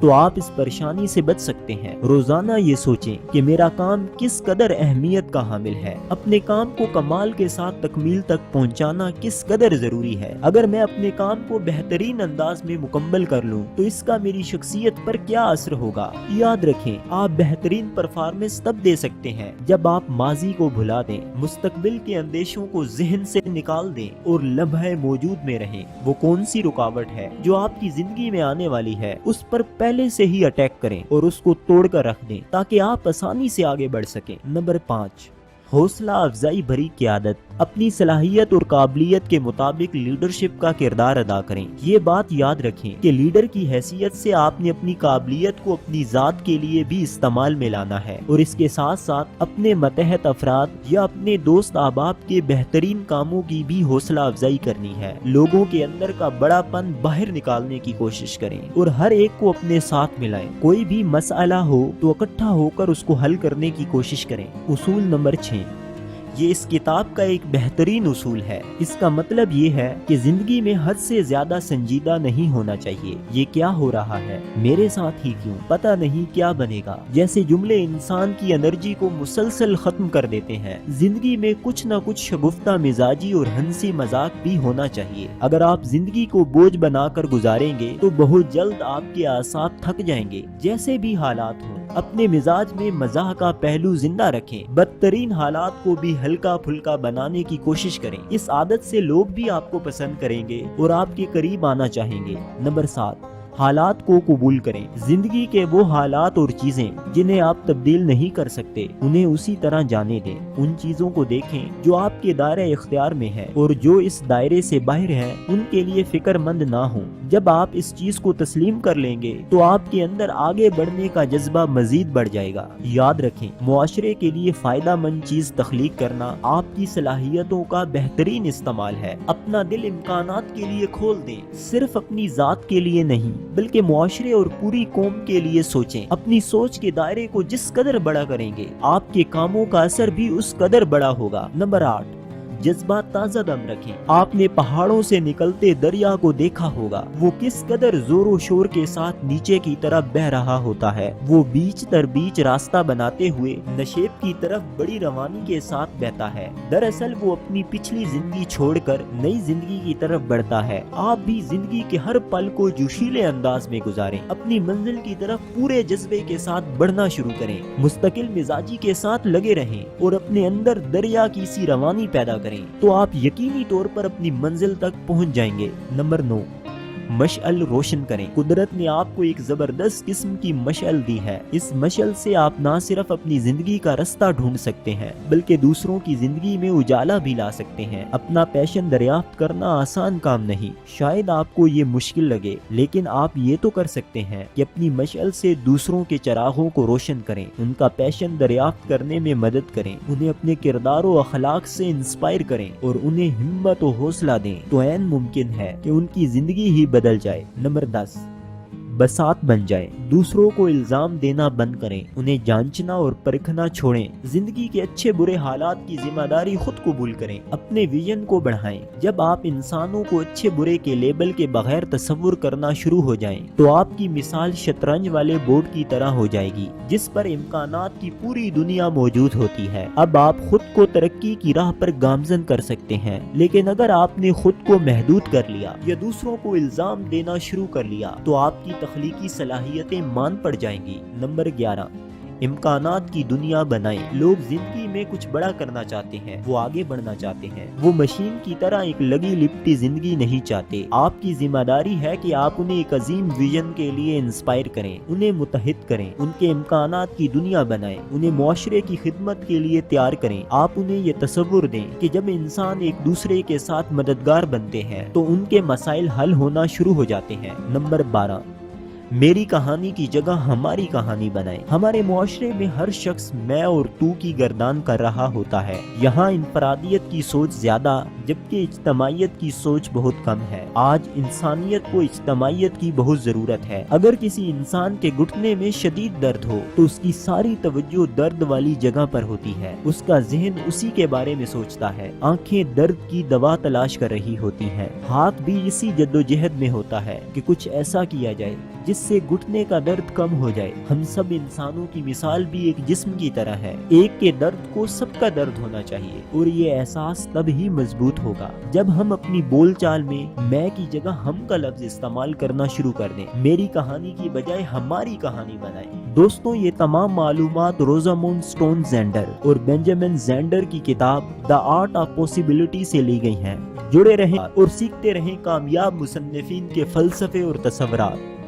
تو آپ اس پریشانی سے بچ سکتے ہیں۔ روزانہ یہ سوچیں کہ میرا کام کس قدر اہمیت کا حامل ہے، اپنے کام کو کمال کے ساتھ تکمیل تک پہنچانا کس قدر ضروری ہے۔ اگر میں اپنے کام کو بہترین انداز میں مکمل کر لوں تو اس کا میری شخصیت پر کیا اثر ہوگا۔ یاد رکھیں، آپ بہترین پرفارمنس تب دے سکتے ہیں جب آپ ماضی کو بھلا دیں، مستقبل کے اندیشوں کو ذہن سے نکال دیں اور لمحے موجود میں رہیں۔ وہ کون سی رکاوٹ ہے جو آپ کی زندگی میں آنے والی ہے، اس پر پہلے سے ہی اٹیک کریں اور اس کو توڑ کر رکھ دیں تاکہ آپ آسانی سے آگے بڑھ سکیں۔ نمبر 5، حوصلہ افزائی بھری قیادت۔ اپنی صلاحیت اور قابلیت کے مطابق لیڈرشپ کا کردار ادا کریں۔ یہ بات یاد رکھیں کہ لیڈر کی حیثیت سے آپ نے اپنی قابلیت کو اپنی ذات کے لیے بھی استعمال میں لانا ہے اور اس کے ساتھ ساتھ اپنے ماتحت افراد یا اپنے دوست احباب کے بہترین کاموں کی بھی حوصلہ افزائی کرنی ہے۔ لوگوں کے اندر کا بڑا پن باہر نکالنے کی کوشش کریں اور ہر ایک کو اپنے ساتھ ملائیں۔ کوئی بھی مسئلہ ہو تو اکٹھا ہو کر اس کو حل کرنے کی کوشش کریں۔ اصول نمبر 6، یہ اس کتاب کا ایک بہترین اصول ہے۔ اس کا مطلب یہ ہے کہ زندگی میں حد سے زیادہ سنجیدہ نہیں ہونا چاہیے۔ یہ کیا ہو رہا ہے، میرے ساتھ ہی کیوں، پتہ نہیں کیا بنے گا، جیسے جملے انسان کی انرجی کو مسلسل ختم کر دیتے ہیں۔ زندگی میں کچھ نہ کچھ شگفتہ مزاجی اور ہنسی مذاق بھی ہونا چاہیے۔ اگر آپ زندگی کو بوجھ بنا کر گزاریں گے تو بہت جلد آپ کے اعصاب تھک جائیں گے۔ جیسے بھی حالات ہوں، اپنے مزاج میں مزاح کا پہلو زندہ رکھیں۔ بدترین حالات کو بھی ہلکا پھلکا بنانے کی کوشش کریں۔ اس عادت سے لوگ بھی آپ کو پسند کریں گے اور آپ کے قریب آنا چاہیں گے۔ نمبر 7، حالات کو قبول کریں۔ زندگی کے وہ حالات اور چیزیں جنہیں آپ تبدیل نہیں کر سکتے، انہیں اسی طرح جانے دیں۔ ان چیزوں کو دیکھیں جو آپ کے دائرہ اختیار میں ہے اور جو اس دائرے سے باہر ہیں ان کے لیے فکر مند نہ ہوں۔ جب آپ اس چیز کو تسلیم کر لیں گے تو آپ کے اندر آگے بڑھنے کا جذبہ مزید بڑھ جائے گا۔ یاد رکھیں، معاشرے کے لیے فائدہ مند چیز تخلیق کرنا آپ کی صلاحیتوں کا بہترین استعمال ہے۔ اپنا دل امکانات کے لیے کھول دیں، صرف اپنی ذات کے لیے نہیں بلکہ معاشرے اور پوری قوم کے لیے سوچیں۔ اپنی سوچ کے دائرے کو جس قدر بڑا کریں گے، آپ کے کاموں کا اثر بھی اس قدر بڑا ہوگا۔ نمبر 8، جذبات تازہ دم رکھیں۔ آپ نے پہاڑوں سے نکلتے دریا کو دیکھا ہوگا، وہ کس قدر زور و شور کے ساتھ نیچے کی طرف بہ رہا ہوتا ہے۔ وہ بیچ در بیچ راستہ بناتے ہوئے نشیب کی طرف بڑی روانی کے ساتھ بہتا ہے۔ دراصل وہ اپنی پچھلی زندگی چھوڑ کر نئی زندگی کی طرف بڑھتا ہے۔ آپ بھی زندگی کے ہر پل کو جوشیلے انداز میں گزاریں، اپنی منزل کی طرف پورے جذبے کے ساتھ بڑھنا شروع کریں، مستقل مزاجی کے ساتھ لگے رہیں اور اپنے اندر دریا کی سی روانی پیدا کریں تو آپ یقینی طور پر اپنی منزل تک پہنچ جائیں گے۔ نمبر 9، مشعل روشن کریں۔ قدرت نے آپ کو ایک زبردست قسم کی مشعل دی ہے۔ اس مشعل سے آپ نہ صرف اپنی زندگی کا رستہ ڈھونڈ سکتے ہیں بلکہ دوسروں کی زندگی میں اجالا بھی لا سکتے ہیں۔ اپنا پیشن دریافت کرنا آسان کام نہیں، شاید آپ کو یہ مشکل لگے، لیکن آپ یہ تو کر سکتے ہیں کہ اپنی مشعل سے دوسروں کے چراغوں کو روشن کریں، ان کا پیشن دریافت کرنے میں مدد کریں، انہیں اپنے کردار و اخلاق سے انسپائر کریں اور انہیں ہمت و حوصلہ دیں تو عین ممکن ہے کہ ان کی زندگی ہی بدل جائے۔ نمبر 10، بساط بن جائے۔ دوسروں کو الزام دینا بند کریں، انہیں جانچنا اور پرکھنا چھوڑیں۔ زندگی کے اچھے برے حالات کی ذمہ داری خود قبول کریں، اپنے ویژن کو بڑھائیں۔ جب آپ انسانوں کو اچھے برے کے لیبل کے بغیر تصور کرنا شروع ہو جائیں تو آپ کی مثال شطرنج والے بورڈ کی طرح ہو جائے گی جس پر امکانات کی پوری دنیا موجود ہوتی ہے۔ اب آپ خود کو ترقی کی راہ پر گامزن کر سکتے ہیں، لیکن اگر آپ نے خود کو محدود کر لیا یا دوسروں کو الزام دینا شروع کر لیا تو آپ کی تخلیقی صلاحیتیں مان پڑ جائیں گی۔ نمبر 11، امکانات کی دنیا بنائیں۔ لوگ زندگی میں کچھ بڑا کرنا چاہتے ہیں، وہ آگے بڑھنا چاہتے ہیں، وہ مشین کی طرح ایک لگی لپٹی زندگی نہیں چاہتے۔ آپ کی ذمہ داری ہے کہ آپ انہیں ایک عظیم ویژن کے لیے انسپائر کریں، انہیں متحد کریں، ان کے امکانات کی دنیا بنائیں، انہیں معاشرے کی خدمت کے لیے تیار کریں۔ آپ انہیں یہ تصور دیں کہ جب انسان ایک دوسرے کے ساتھ مددگار بنتے ہیں تو ان کے مسائل حل ہونا شروع ہو جاتے ہیں۔ نمبر 12، میری کہانی کی جگہ ہماری کہانی بنائیں۔ ہمارے معاشرے میں ہر شخص میں اور تو کی گردان کر رہا ہوتا ہے۔ یہاں انفرادیت کی سوچ زیادہ جبکہ اجتماعیت کی سوچ بہت کم ہے۔ آج انسانیت کو اجتماعیت کی بہت ضرورت ہے۔ اگر کسی انسان کے گھٹنے میں شدید درد ہو تو اس کی ساری توجہ درد والی جگہ پر ہوتی ہے، اس کا ذہن اسی کے بارے میں سوچتا ہے، آنکھیں درد کی دوا تلاش کر رہی ہوتی ہیں، ہاتھ بھی اسی جدوجہد میں ہوتا ہے کہ کچھ ایسا کیا جائے جس سے گھٹنے کا درد کم ہو جائے۔ ہم سب انسانوں کی مثال بھی ایک جسم کی طرح ہے، ایک کے درد کو سب کا درد ہونا چاہیے، اور یہ احساس تب ہی مضبوط ہوگا جب ہم اپنی بول چال میں میں کی جگہ ہم کا لفظ استعمال کرنا شروع کر دیں، میری کہانی کی بجائے ہماری کہانی بنائیں۔ دوستوں، یہ تمام معلومات روزامونڈ اسٹون زینڈر اور بینجامن زینڈر کی کتاب دا آرٹ آف پاسبلٹی سے لی گئی ہیں۔ جڑے رہیں اور سیکھتے رہیں کامیاب مصنفین کے فلسفے اور تصورات۔